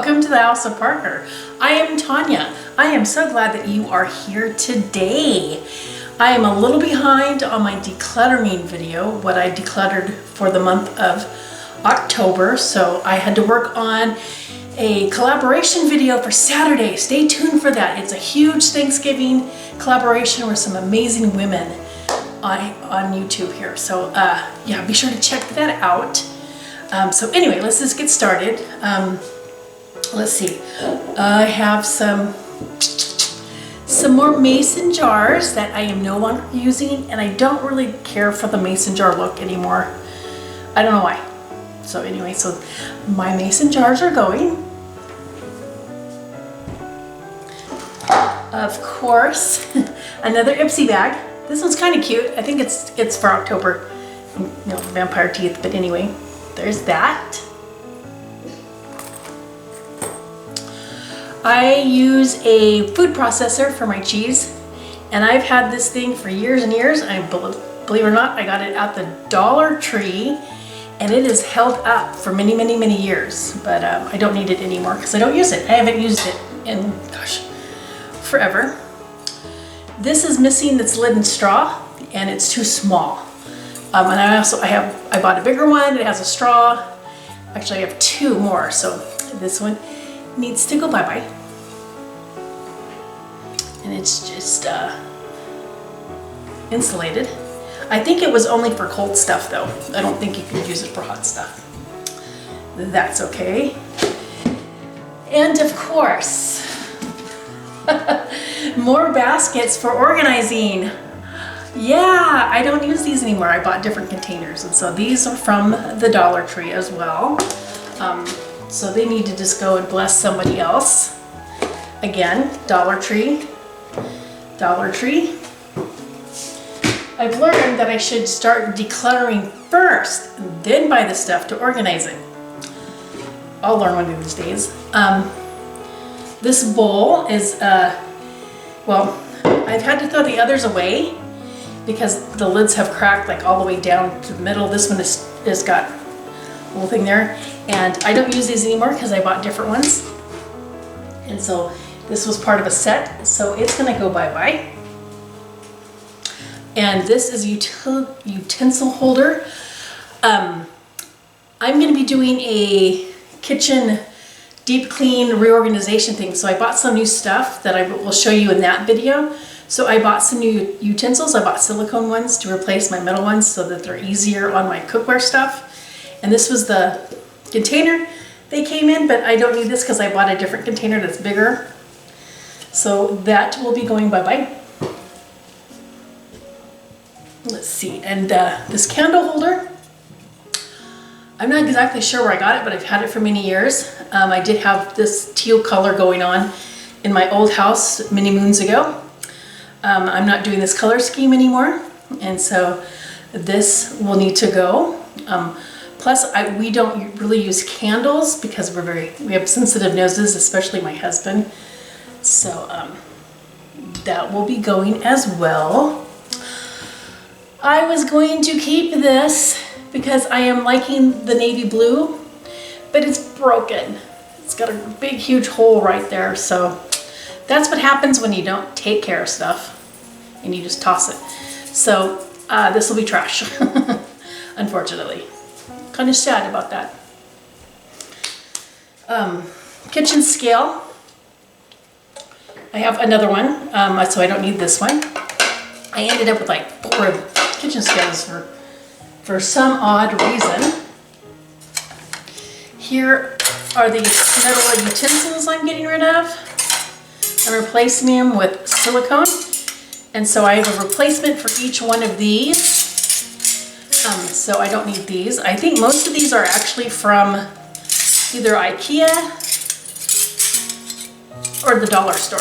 welcome to the House of Parker. I am Tanya. I am so glad that you are here today. I am a little behind on my decluttering video, what I decluttered for the month of October, so I had to work on a collaboration video for Saturday. Stay tuned for that. It's a huge Thanksgiving collaboration with some amazing women on YouTube here. So yeah, be sure to check that out. So anyway, let's just get started. Let's see. I have some more mason jars that I am no longer using, and I don't really care for the mason jar look anymore. I don't know why. So anyway, so my mason jars are going. Of course, another Ipsy bag. This one's kind of cute. I think it's for October, you know, vampire teeth, but anyway, there's that. I use a food processor for my cheese, and I've had this thing for years and years. I believe it or not, I got it at the Dollar Tree, and it has held up for many, many, many years, but I don't need it anymore because I don't use it. I haven't used it in, gosh, forever. This is missing its lid and straw, and it's too small. And I bought a bigger one. It has a straw. Actually, I have two more, so this one needs to go bye-bye. And it's just insulated. I think it was only for cold stuff though. I don't think you can use it for hot stuff. That's okay. And of course, more baskets for organizing. Yeah, I don't use these anymore. I bought different containers, and so these are from the Dollar Tree as well. So they need to just go and bless somebody else. Again, Dollar Tree. Dollar Tree. I've learned that I should start decluttering first, and then buy the stuff to organize it. I'll learn one of these days. This bowl is, well, I've had to throw the others away because the lids have cracked like all the way down to the middle. This one has got a little thing there. And I don't use these anymore because I bought different ones. And so this was part of a set, so it's gonna go bye-bye. And this is a utensil holder. I'm gonna be doing a kitchen deep clean reorganization thing. So I bought some new stuff that I will show you in that video. So I bought some new utensils. I bought silicone ones to replace my metal ones so that they're easier on my cookware stuff. And this was the container they came in, but I don't need this because I bought a different container that's bigger. So that will be going bye-bye. Let's see, and this candle holder, I'm not exactly sure where I got it, but I've had it for many years. I did have this teal color going on in my old house many moons ago. I'm not doing this color scheme anymore, and so this will need to go. Plus, we don't really use candles because we have sensitive noses, especially my husband. So that will be going as well. I was going to keep this because I am liking the navy blue, but it's broken. It's got a big, huge hole right there. So that's what happens when you don't take care of stuff and you just toss it. So this will be trash, unfortunately. Kind of sad about that. Kitchen scale. I have another one, so I don't need this one. I ended up with like 4 kitchen scales for some odd reason. Here are the metal utensils I'm getting rid of. I'm replacing them with silicone. And so I have a replacement for each one of these. So I don't need these. I think most of these are actually from either IKEA or the dollar store.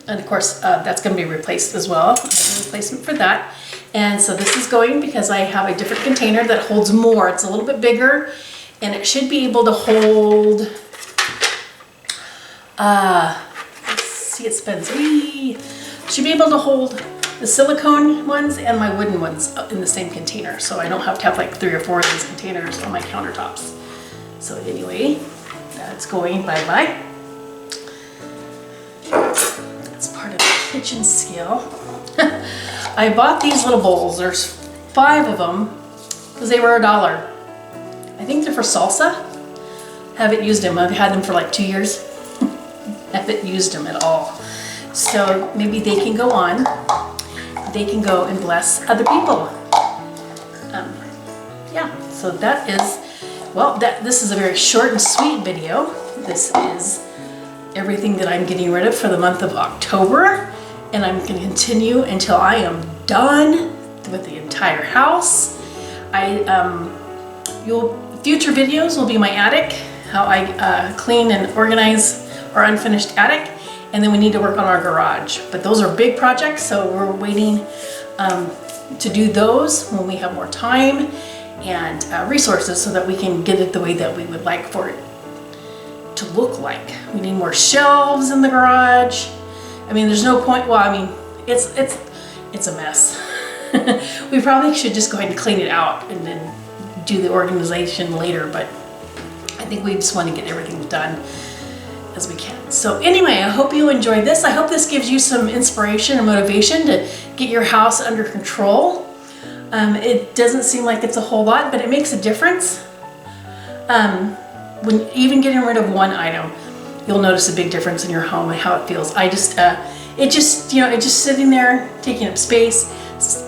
And of course, that's going to be replaced as well. I have a replacement for that. And so this is going because I have a different container that holds more. It's a little bit bigger, and it should be able to hold, let's see, it spins. Should be able to hold the silicone ones and my wooden ones in the same container, so I don't have to have like 3 or 4 of these containers on my countertops. So anyway, that's going bye-bye. That's part of the kitchen skill. I bought these little bowls. There's 5 of them because they were $1. I think they're for salsa. Haven't used them. I've had them for like 2 years. Haven't used them at all. So maybe they can go on. They can go and bless other people. Yeah, so that is, well, this is a very short and sweet video. This is everything that I'm getting rid of for the month of October, and I'm going to continue until I am done with the entire house. Future videos will be my attic, how I clean and organize our unfinished attic, and then we need to work on our garage. But those are big projects, so we're waiting to do those when we have more time and resources so that we can get it the way that we would like for it to look like. We need more shelves in the garage. I mean, there's no point, well, I mean, it's a mess. We probably should just go ahead and clean it out and then do the organization later, but I think we just want to get everything done as we can. So anyway, I hope you enjoyed this. I hope this gives you some inspiration and motivation to get your house under control. It doesn't seem like it's a whole lot, but it makes a difference. When even getting rid of one item, you'll notice a big difference in your home and how it feels. It's just sitting there taking up space.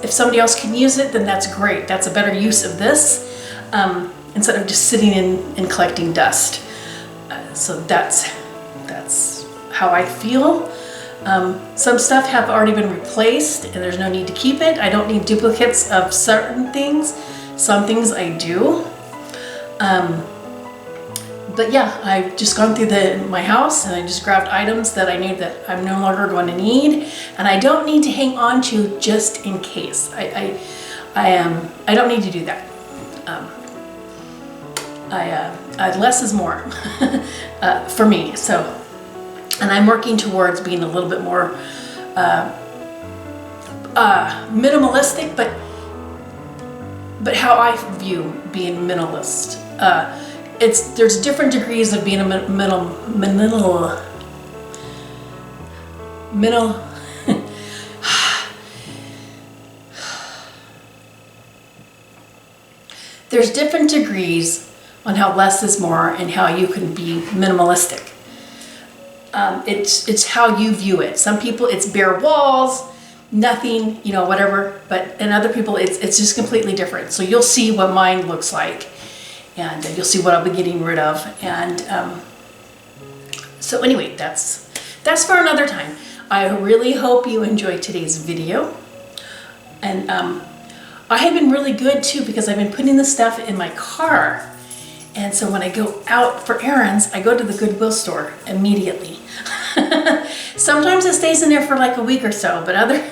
If somebody else can use it, then that's great. That's a better use of this instead of just sitting and collecting dust. So that's how I feel. Some stuff have already been replaced and there's no need to keep it. I don't need duplicates of certain things. Some things I do. But yeah, I've just gone through my house and I just grabbed items that I knew that I'm no longer going to need, and I don't need to hang on to just in case. I don't need to do that. Less is more for me. So, and I'm working towards being a little bit more minimalistic, but how I view being minimalist. There's different degrees of being a There's different degrees on how less is more and how you can be minimalistic. It's how you view it. Some people it's bare walls, nothing, whatever. But in other people it's just completely different. So you'll see what mine looks like. And you'll see what I'll be getting rid of. And so anyway, that's for another time. I really hope you enjoyed today's video. And I have been really good too because I've been putting the stuff in my car. And so when I go out for errands, I go to the Goodwill store immediately. Sometimes it stays in there for like a week or so, but other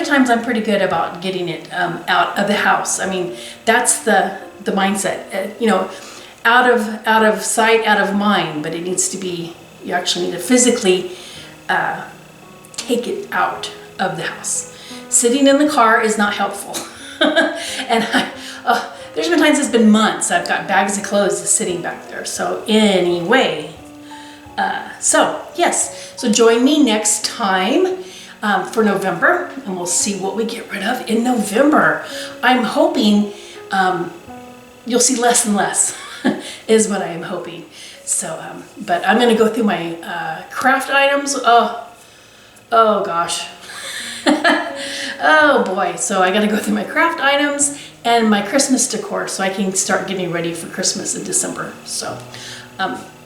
times I'm pretty good about getting it out of the house. I mean, that's the mindset, out of sight, out of mind, but it needs to be, you actually need to physically take it out of the house. Sitting in the car is not helpful. And there's been times, it's been months, I've got bags of clothes just sitting back there. So anyway, yes, so join me next time for November, and we'll see what we get rid of in November. I'm hoping you'll see less and less is what I am hoping. So, but I'm going to go through my craft items. Oh gosh. Oh boy. So I got to go through my craft items and my Christmas decor so I can start getting ready for Christmas in December. So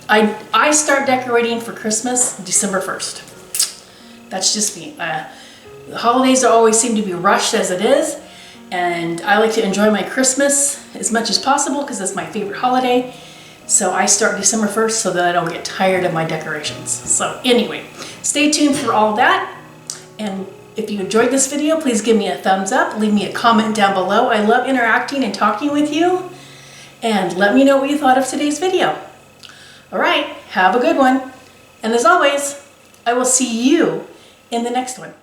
I start decorating for Christmas December 1st. That's just me. The holidays always seem to be rushed as it is. And I like to enjoy my Christmas as much as possible because it's my favorite holiday. So I start December 1st so that I don't get tired of my decorations. So anyway, stay tuned for all that. And if you enjoyed this video, please give me a thumbs up. Leave me a comment down below. I love interacting and talking with you. And let me know what you thought of today's video. All right, have a good one. And as always, I will see you in the next one.